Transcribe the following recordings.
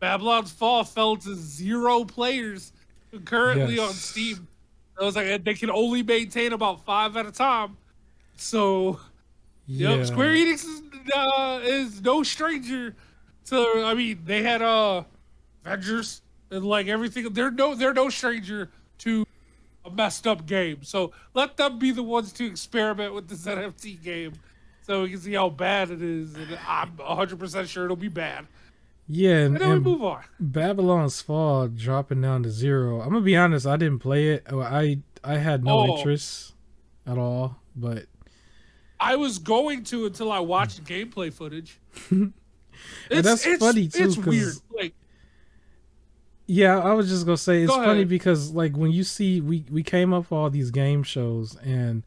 Babylon's Fall fell to 0 players concurrently on Yes. Steam. It was like they can only maintain about 5 at a time. So, yep, Square Yeah. Enix is no stranger to. I mean, they had Avengers and like everything. They're no stranger to a messed up game. So let them be the ones to experiment with this NFT game, so we can see how bad it is. And I'm 100% sure it'll be bad. Yeah, And then we and move on. Babylon's Fall dropping down to 0. I'm gonna be honest, I didn't play it. I had no Oh, interest at all. But I was going to until I watched gameplay footage. and It's that's it's funny too, it's weird. because Like, yeah, I was just gonna say it's go funny ahead. because like when you see we came up with all these game shows, and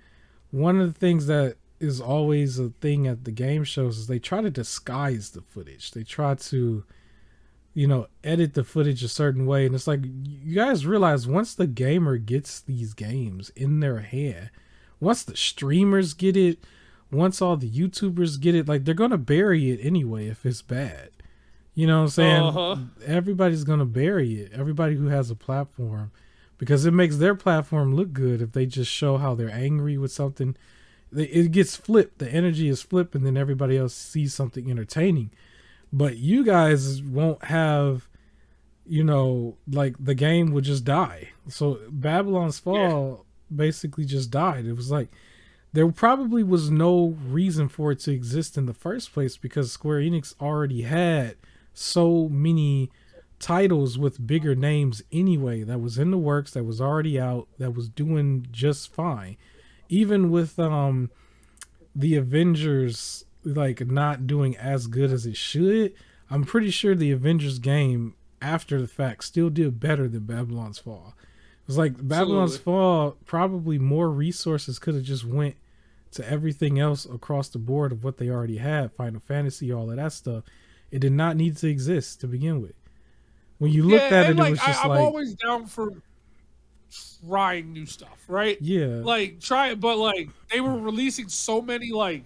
one of the things that is always a thing at the game shows is they try to disguise the footage. They try to edit the footage a certain way, and it's like you guys realize once the gamer gets these games in their hand, once the streamers get it, once all the YouTubers get it, like they're gonna bury it anyway if it's bad. You know what I'm Uh huh. saying? Everybody's gonna bury it. Everybody who has a platform, because it makes their platform look good if they just show how they're angry with something. It gets flipped. The energy is flipped, and then everybody else sees something entertaining. But you guys won't have, like the game would just die. So Babylon's Yeah. Fall basically just died. It was like there probably was no reason for it to exist in the first place because Square Enix already had so many titles with bigger names anyway that was in the works, that was already out, that was doing just fine. Even with the Avengers like not doing as good as it should, I'm pretty sure the Avengers game after the fact still did better than Babylon's Fall. It was like Babylon's Absolutely. Fall, probably more resources could have just went to everything else across the board of what they already had, Final Fantasy, all of that stuff. It did not need to exist to begin with. When you looked Yeah, at and it, it like was just I'm like, always down for trying new stuff, right? yeah, Like try it, but like they were releasing so many like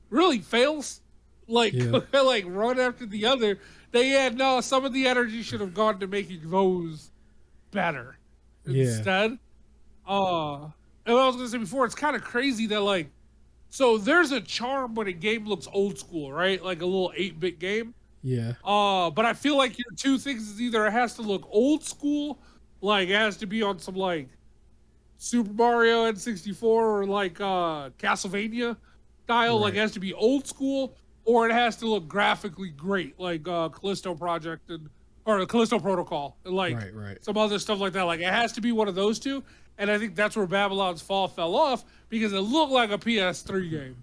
really fails, like yeah, like one after the other. They had no. Some of the energy should have gone to making those better yeah, instead. And I was gonna say before, it's kind of crazy that like, so there's a charm when a game looks old school, right? Like a little 8-bit game. yeah, But I feel like your two things is either it has to look old school, like it has to be on some like Super Mario N64 or like Castlevania style, like it right, has to be old school, or it has to look graphically great, like Callisto Project or the Callisto Protocol, and like right, right. some other stuff like that. Like it has to be one of those two, and I think that's where Babylon's Fall fell off because it looked like a PS3 game,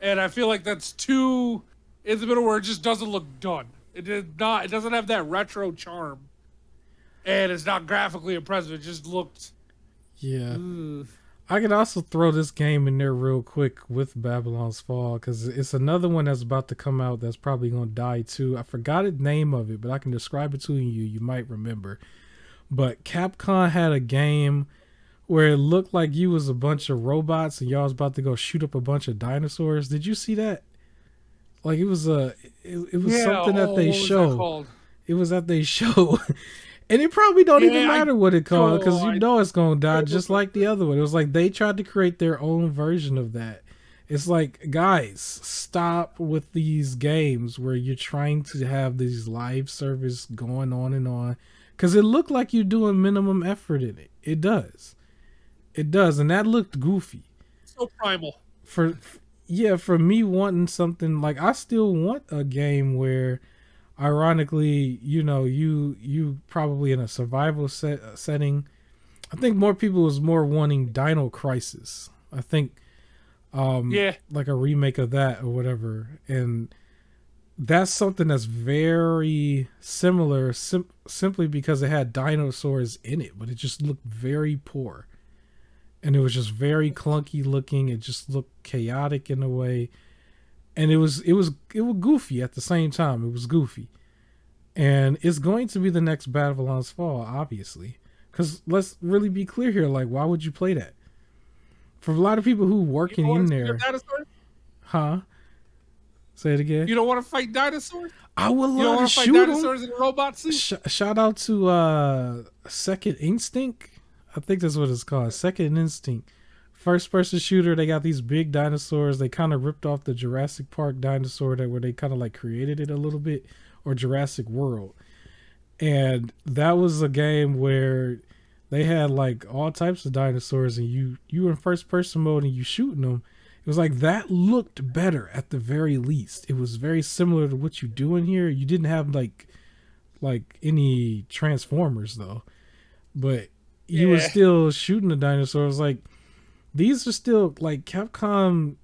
and I feel like that's too in the middle where it just doesn't look done. It did not. It doesn't have that retro charm, and it's not graphically impressive. It just looked. Yeah. Ugh. I could also throw this game in there real quick with Babylon's Fall because it's another one that's about to come out that's probably going to die too. I forgot the name of it, but I can describe it to you. You might remember. But Capcom had a game where it looked like you was a bunch of robots and y'all was about to go shoot up a bunch of dinosaurs. Did you see that? Like it was Yeah. something that Oh, they what was that show. called? It was that they show. And it probably don't even Yeah, I matter what it called oh, because you I know it's gonna die just remember. like the other one. It was like they tried to create their own version of that. It's like, guys, stop with these games where you're trying to have these live service going on and on, because it looked like you're doing minimum effort in it. It does, and that looked goofy. So primal. For yeah, for me wanting something like I still want a game where ironically, you probably in a survival setting. I think more people was more wanting Dino Crisis. I think Yeah. like a remake of that or whatever. And that's something that's very similar simply because it had dinosaurs in it, but it just looked very poor. And it was just very clunky looking. It just looked chaotic in a way. And it was goofy at the same time. It was goofy. And it's going to be the next Babylon's Fall, obviously. Because let's really be clear here. Like, why would you play that? For a lot of people who You working want in to see a there, dinosaur? huh? Say it again. You don't want to fight dinosaurs? I would You don't love to want to fight shoot them. dinosaurs in a robot suit? Shout out to Second Instinct. I think that's what it's called. Second Instinct. First person shooter. They got these big dinosaurs. They kind of ripped off the Jurassic Park dinosaur that where they kind of like created it a little bit, or Jurassic World. And that was a game where they had like all types of dinosaurs, and you were in first person mode and you shooting them. It was like that looked better at the very least. It was very similar to what you do in here. You didn't have like any Transformers though, but you were still shooting the dinosaurs. Like these are still like Capcom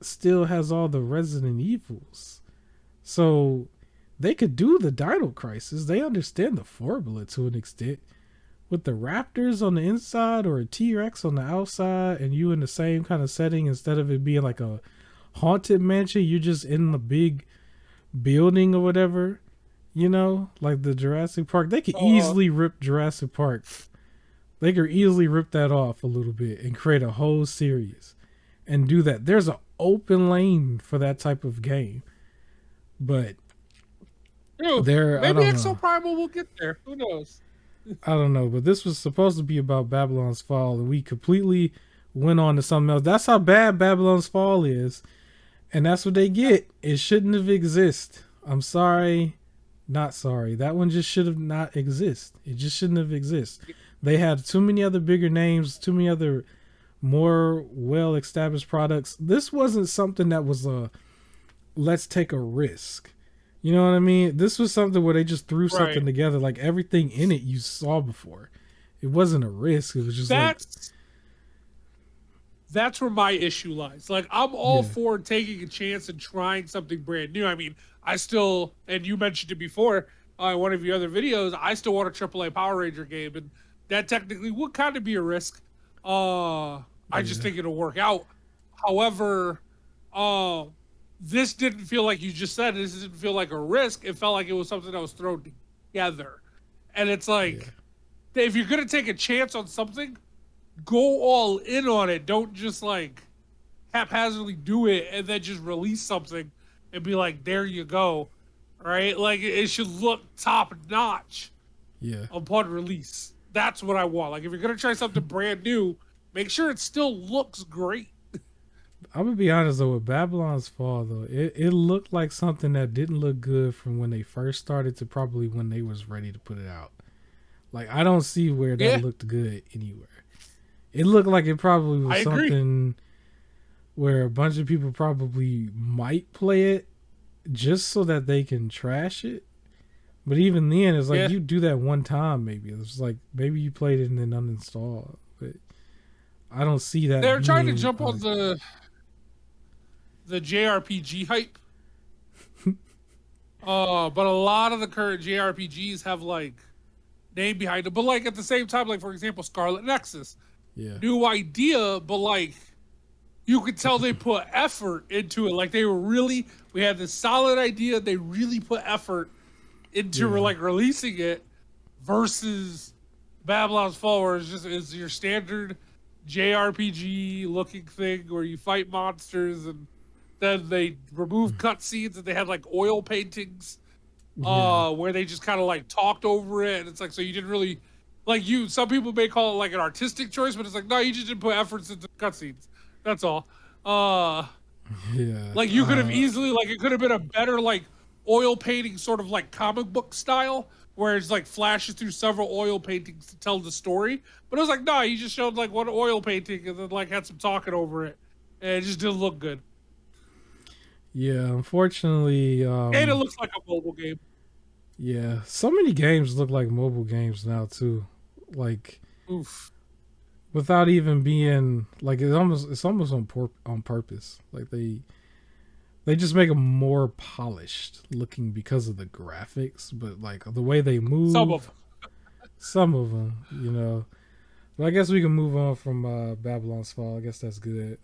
still has all the Resident Evils, so they could do the Dino Crisis. They understand the formula to an extent. With the raptors on the inside or a T-Rex on the outside, and you in the same kind of setting, instead of it being like a haunted mansion, you're just in the big building or whatever, you know, like the Jurassic Park. They could easily rip Jurassic Park. They could easily rip that off a little bit and create a whole series and do that. There's an open lane for that type of game, but maybe Exoprimal will get there. Who knows? I don't know, but this was supposed to be about Babylon's Fall, and we completely went on to something else. That's how bad Babylon's Fall is, and that's what they get. It shouldn't have existed. I'm sorry, not sorry. That one just should have not exist. It just shouldn't have existed. They had too many other bigger names, too many other more well-established products. This wasn't something that was a let's take a risk. You know what I mean? This was something where they just threw something together. Like everything in it you saw before. It wasn't a risk. It was just that's where my issue lies. Like I'm all for taking a chance and trying something brand new. I mean, I still, and you mentioned it before in one of your other videos, I still want a AAA Power Ranger game, and that technically would kind of be a risk. I just think it'll work out. However, this didn't feel like you just said. This didn't feel like a risk. It felt like it was something that was thrown together. And it's like, if you're going to take a chance on something, go all in on it. Don't just like haphazardly do it and then just release something and be like, there you go. Right? Like it should look top notch upon release. That's what I want. Like if you're going to try something brand new, make sure it still looks great. I'm gonna be honest though, with Babylon's Fall though, it looked like something that didn't look good from when they first started to probably when they was ready to put it out. Like I don't see where that looked good anywhere. It looked like it probably was something where a bunch of people probably might play it just so that they can trash it. But even then, it's like you do that one time maybe. It's like maybe you played it and then uninstall. But I don't see that. They're trying to jump on the JRPG hype. But a lot of the current JRPGs have like name behind it. But like at the same time, like for example, Scarlet Nexus. New idea, but like you could tell they put effort into it. Like they were we had this solid idea, they really put effort into like releasing it versus Babylon's Fall, where it's your standard JRPG looking thing where you fight monsters and then they remove cutscenes and they had like oil paintings where they just kind of like talked over it, and it's like, so you didn't really like some people may call it like an artistic choice, but it's like, no, you just didn't put efforts into cutscenes. That's all. Like you could have easily, like it could have been a better like oil painting sort of like comic book style where it's like flashes through several oil paintings to tell the story. But it was like, no, you just showed like one oil painting and then like had some talking over it, and it just didn't look good. Yeah, unfortunately. And it looks like a mobile game. Yeah, so many games look like mobile games now too. Like, without even being like, it's almost on purpose. Like they just make them more polished looking because of the graphics, but like the way they move. Some of them, you know. But I guess we can move on from Babylon's Fall. I guess that's good.